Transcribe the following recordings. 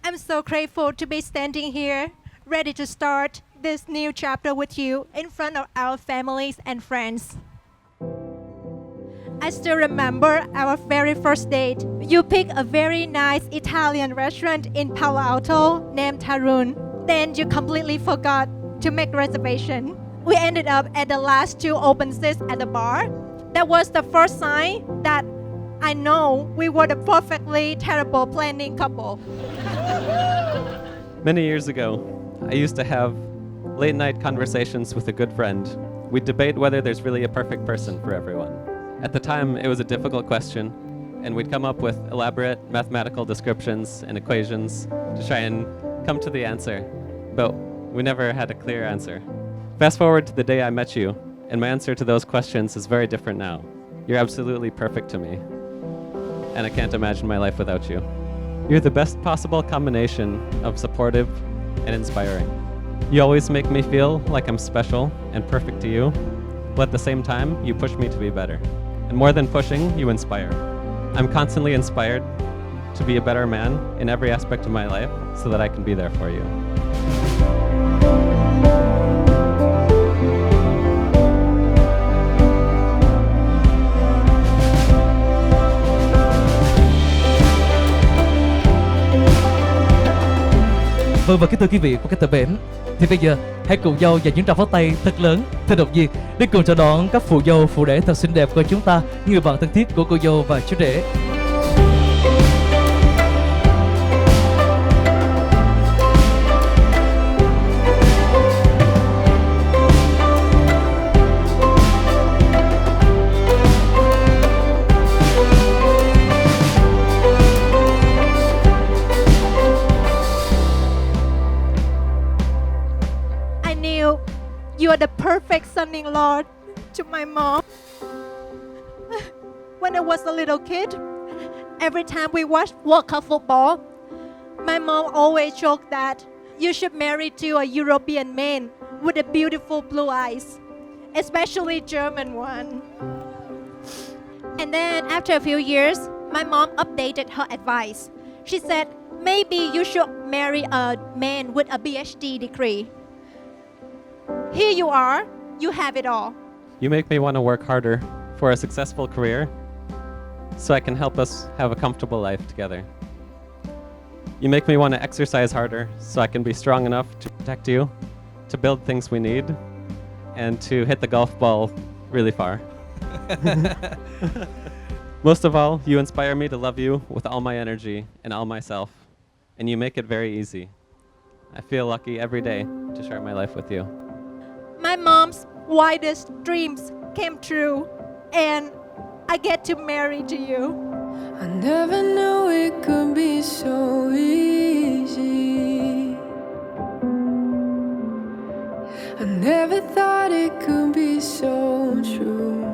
I'm so grateful to be standing here, ready to start this new chapter with you in front of our families and friends. I still remember our very first date. You picked a very nice Italian restaurant in Palo Alto named Tarun. Then you completely forgot to make reservation. We ended up at the last two open seats at the bar. That was the first sign that I know we were the perfectly terrible planning couple. Many years ago, I used to have late night conversations with a good friend. We'd debate whether there's really a perfect person for everyone. At the time, it was a difficult question, and we'd come up with elaborate mathematical descriptions and equations to try and come to the answer, but we never had a clear answer. Fast forward to the day I met you, and my answer to those questions is very different now. You're absolutely perfect to me, and I can't imagine my life without you. You're the best possible combination of supportive and inspiring. You always make me feel like I'm special and perfect to you, but at the same time, you push me to be better. And more than pushing, you inspire. I'm constantly inspired to be a better man in every aspect of my life so that I can be there for you. Vâng, và kính thưa quý vị của các tập bển, thì bây giờ hãy cùng nhau dành những tràng pháo tay thật lớn, thật động viên để cùng chào đón các phụ dâu, phụ rể thật xinh đẹp của chúng ta, người bạn thân thiết của cô dâu và chú rể. You are the perfect son-in-law to my mom. When I was a little kid, every time we watched World Cup football, my mom always joked that you should marry to a European man with a beautiful blue eyes, especially German one. And then after a few years, my mom updated her advice. She said, maybe you should marry a man with a PhD degree. Here you are, you have it all. You make me want to work harder for a successful career so I can help us have a comfortable life together. You make me want to exercise harder so I can be strong enough to protect you, to build things we need, and to hit the golf ball really far. Most of all, you inspire me to love you with all my energy and all myself, and you make it very easy. I feel lucky every day to share my life with you. My mom's wildest dreams came true, and I get to marry to you. I never knew it could be so easy. I never thought it could be so true.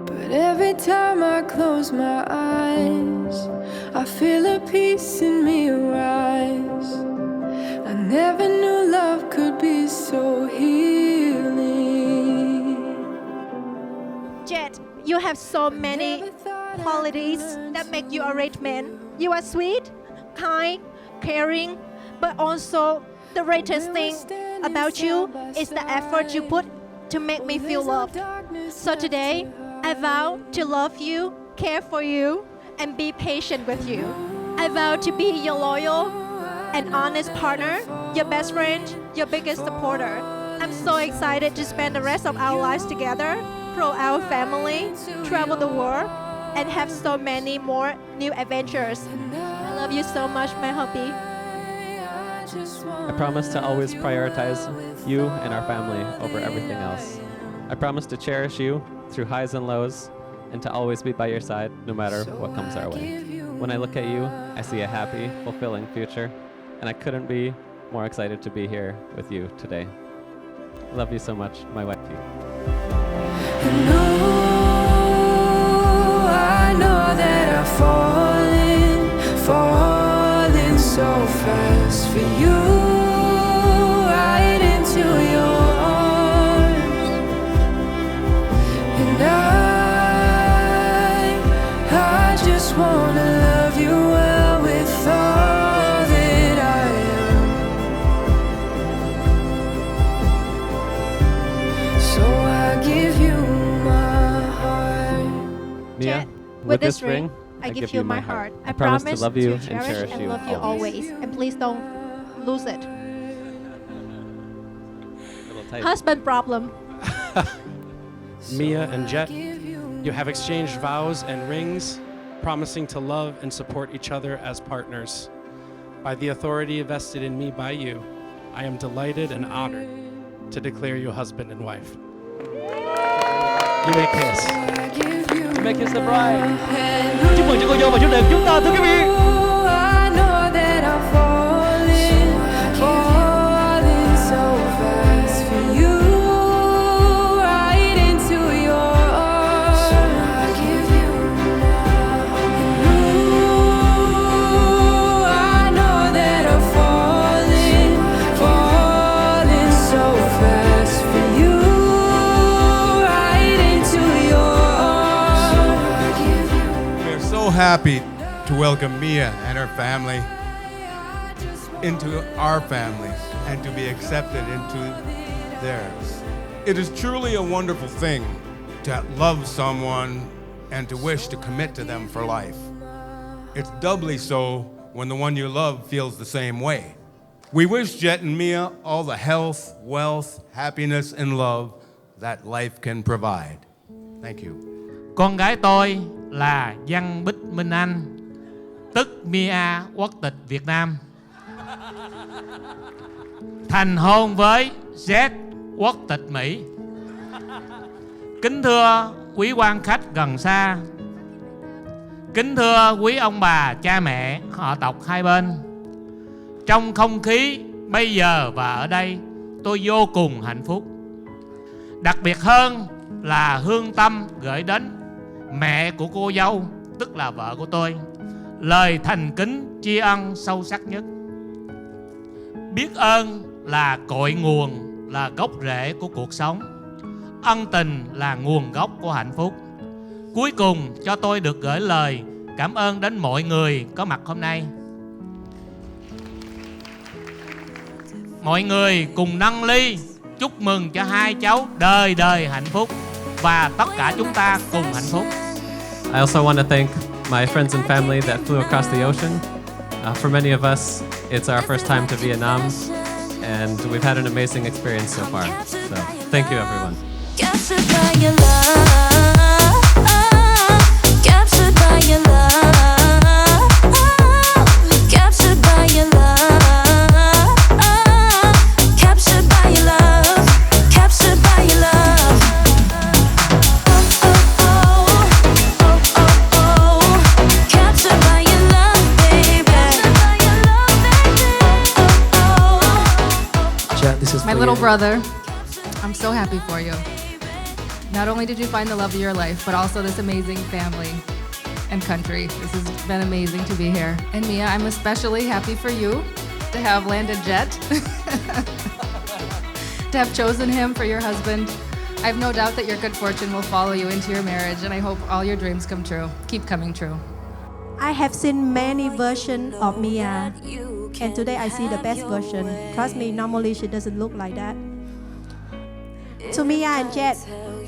But every time I close my eyes, I feel a peace in me rise. I never knew love could be so healing. Jet, you have so many qualities that make you a great man. You are sweet, kind, caring, but also the greatest thing about you is the effort you put to make me feel loved. So today, I vow to love you, care for you, and be patient with you. I vow to be your loyal and honest partner, your best friend, your biggest supporter. I'm so excited to spend the rest of our lives together, grow our family, travel the world, and have so many more new adventures. I love you so much, my hubby. I promise to always prioritize you and our family over everything else. I promise to cherish you through highs and lows and to always be by your side no matter what comes our way. When I look at you, I see a happy, fulfilling future, and I couldn't be more excited to be here with you today. I love you so much, my wife. And I know that I've fallen so fast for you, right into your arms. And I just just wanna love you well with all that I am. So I give you my heart. Mia, Jet, with this ring, I give you my heart. I promise to love you and cherish cherish and you love you always. And please don't lose it. A little tight. Husband problem. Mia and Jet, you have exchanged vows and rings, promising to love and support each other as partners. By the authority vested in me by you, I am delighted and honored to declare you husband and wife. You may kiss. Make kiss the bride. Chúc mừng cho cô dâu và chú rể chúng ta, thưa quý vị. I know that I'm falling so fast for you, right into your arms. I give you I know that I'm falling so fast for you, right into your arms. We are so happy to welcome Mia and her family into our family and to be accepted into theirs. It is truly a wonderful thing to love someone and to wish to commit to them for life. It's doubly so when the one you love feels the same way. We wish Jet and Mia all the health, wealth, happiness, and love that life can provide. Thank you. Con gái tôi là Văn Bích Minh Anh, tức Mia quốc tịch Việt Nam, thành hôn với Z quốc tịch Mỹ. Kính thưa quý quan khách gần xa, kính thưa quý ông bà, cha mẹ, họ tộc hai bên. Trong không khí bây giờ và ở đây, tôi vô cùng hạnh phúc. Đặc biệt hơn là hương tâm gửi đến mẹ của cô dâu, tức là vợ của tôi, lời thành kính tri ân sâu sắc nhất. Biết ơn là cội nguồn, là gốc rễ của cuộc sống. Ân tình là nguồn gốc của hạnh phúc. Cuối cùng cho tôi được gửi lời cảm ơn đến mọi người có mặt hôm nay. Mọi người cùng nâng ly chúc mừng cho hai cháu đời đời hạnh phúc và tất cả chúng ta cùng hạnh phúc. I also want to thank my friends and family that flew across the ocean. For many of us, it's our first time to Vietnam, and we've had an amazing experience so far. So, thank you, everyone. Captured by your love, captured by your love, captured by your love, captured by your love, captured by your love. Captured by your love, baby. Jet, this is My for little you. brother, I'm so happy for you. Not only did you find the love of your life, but also this amazing family and country. This has been amazing to be here. And Mia, I'm especially happy for you to have landed Jet, to have chosen him for your husband. I have no doubt that your good fortune will follow you into your marriage, and I hope all your dreams come true. Keep coming true. I have seen many versions of Mia, and today I see the best version. Trust me, normally she doesn't look like that. To Mia and Jet,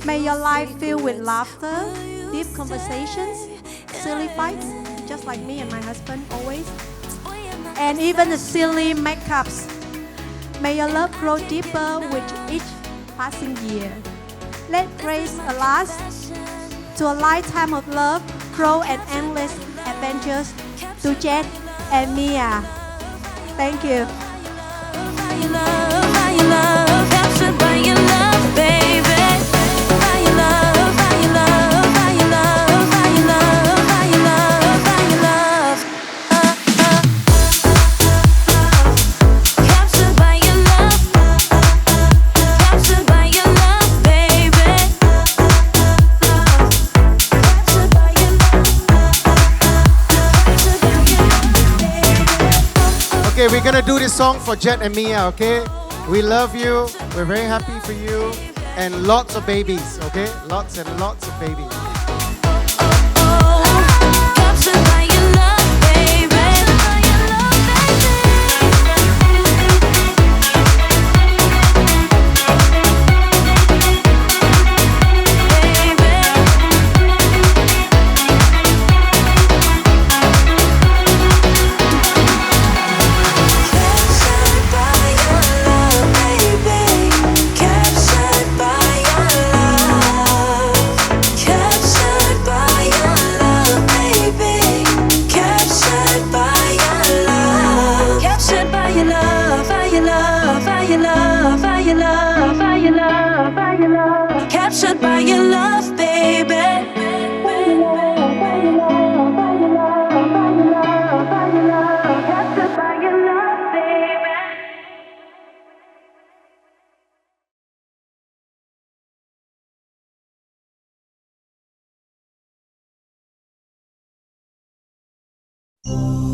may your life filled with laughter, deep conversations, silly fights, just like me and my husband always, and even the silly makeups. May your love grow deeper with each passing year. Let grace last to a lifetime of love, growth, and endless adventures to Jet and Mia. Thank you. By your love, by your love, captured by your love, baby. By your love, by your love, by your love, by your love, by your love, by your love. Captured by your love, captured by your love, baby. Captured by your love, captured by your love. Okay, we're gonna do this song for Jet and Mia, okay? We love you, we're very happy for you, and lots of babies, okay? Lots and lots of babies. Captured Hãy